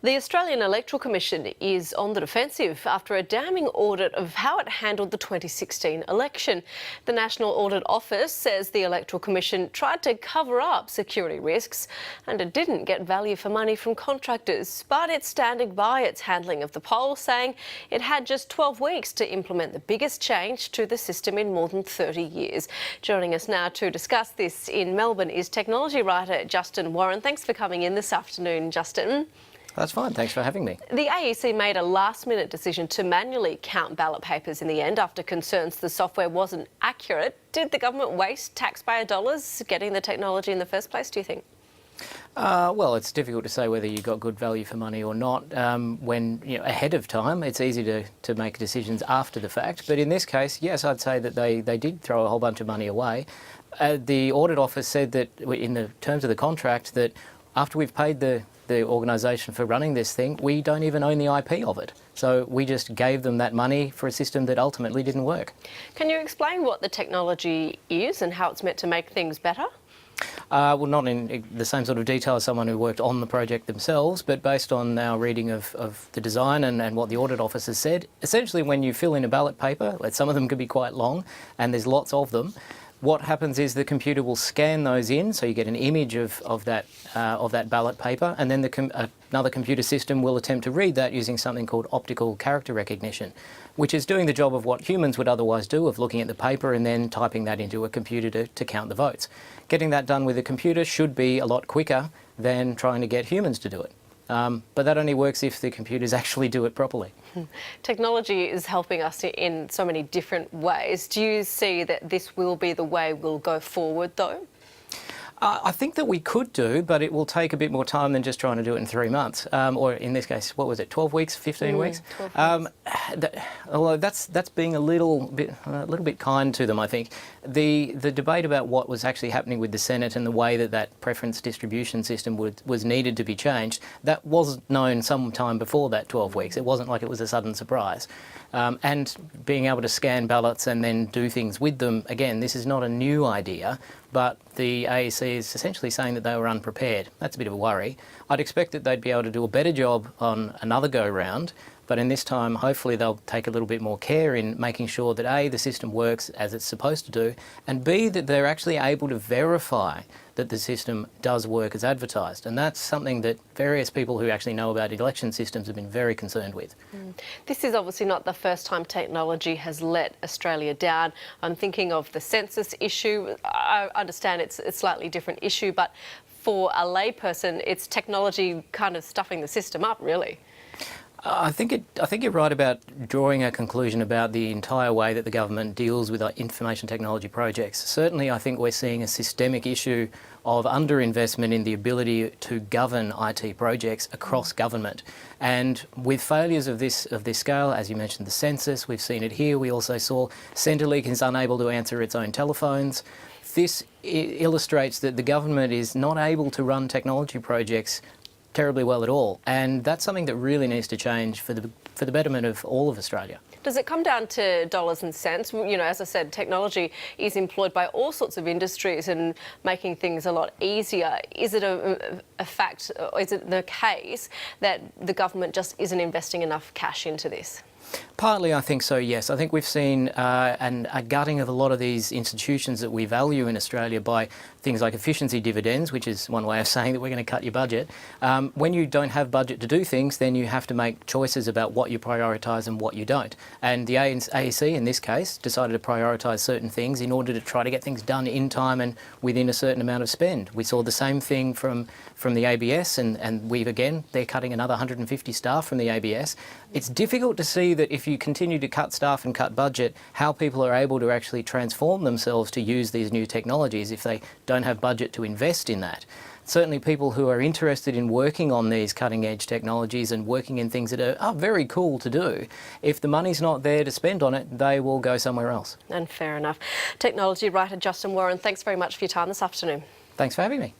The Australian Electoral Commission is on the defensive after a damning audit of how it handled the 2016 election. The National Audit Office says the Electoral Commission tried to cover up security risks and it didn't get value for money from contractors. But it's standing by its handling of the poll, saying it had just 12 weeks to implement the biggest change to the system in more than 30 years. Joining us now to discuss this in Melbourne is technology writer Justin Warren. Thanks for coming in this afternoon, Justin. That's fine, thanks for having me. The AEC made a last-minute decision to manually count ballot papers in the end after concerns the software wasn't accurate. Did the government waste taxpayer dollars getting the technology in the first place, do you think? Well, it's difficult to say whether you got good value for money or not. When ahead of time, it's easy to make decisions after the fact. But in this case, yes, I'd say that they did throw a whole bunch of money away. The Audit Office said that in the terms of the contract that after we've paid the organisation for running this thing, we don't even own the IP of it. So we just gave them that money for a system that ultimately didn't work. Can you explain what the technology is and how it's meant to make things better? Well, not in the same sort of detail as someone who worked on the project themselves, but based on our reading of the design and what the Audit Office has said, essentially when you fill in a ballot paper, some of them can be quite long and there's lots of them, what happens is the computer will scan those in, so you get an image of that ballot paper, and then another computer system will attempt to read that using something called optical character recognition, which is doing the job of what humans would otherwise do, of looking at the paper and then typing that into a computer to count the votes. Getting that done with a computer should be a lot quicker than trying to get humans to do it. But that only works if the computers actually do it properly. Technology is helping us in so many different ways. Do you see that this will be the way we'll go forward, though? I think that we could do, but it will take a bit more time than just trying to do it in 3 months. Or in this case, what was it, 12 weeks, 15 weeks? 12 weeks. Although that's being a little bit kind to them, I think. The debate about what was actually happening with the Senate and the way that preference distribution system was needed to be changed, that was known some time before that 12 weeks. It wasn't like it was a sudden surprise. And being able to scan ballots and then do things with them, again, this is not a new idea, but the AEC is essentially saying that they were unprepared. That's a bit of a worry. I'd expect that they'd be able to do a better job on another go-round, but in this time, hopefully they'll take a little bit more care in making sure that A, the system works as it's supposed to do, and B, that they're actually able to verify that the system does work as advertised. And that's something that various people who actually know about election systems have been very concerned with. This is obviously not the first time technology has let Australia down. I'm thinking of the census issue. I understand it's a slightly different issue, but for a layperson, it's technology kind of stuffing the system up, really. I think you're right about drawing a conclusion about the entire way that the government deals with information technology projects. Certainly, I think we're seeing a systemic issue of underinvestment in the ability to govern IT projects across government. And with failures of this scale, as you mentioned, the census, we've seen it here. We also saw Centrelink is unable to answer its own telephones. This illustrates that the government is not able to run technology projects terribly well at all, and that's something that really needs to change for the betterment of all of Australia. Does it come down to dollars and cents? You know, as I said, technology is employed by all sorts of industries and making things a lot easier. Is it a fact, or is it the case that the government just isn't investing enough cash into this? Partly, I think so, yes. I think we've seen a gutting of a lot of these institutions that we value in Australia by things like efficiency dividends, which is one way of saying that we're going to cut your budget. When you don't have budget to do things, then you have to make choices about what you prioritise and what you don't. And the AEC, in this case, decided to prioritise certain things in order to try to get things done in time and within a certain amount of spend. We saw the same thing from the ABS, and they're cutting another 150 staff from the ABS. It's difficult to see that if you continue to cut staff and cut budget, how people are able to actually transform themselves to use these new technologies if they don't have budget to invest in that. Certainly people who are interested in working on these cutting edge technologies and working in things that are very cool to do, if the money's not there to spend on it, they will go somewhere else. And fair enough. Technology writer Justin Warren, thanks very much for your time this afternoon. Thanks for having me.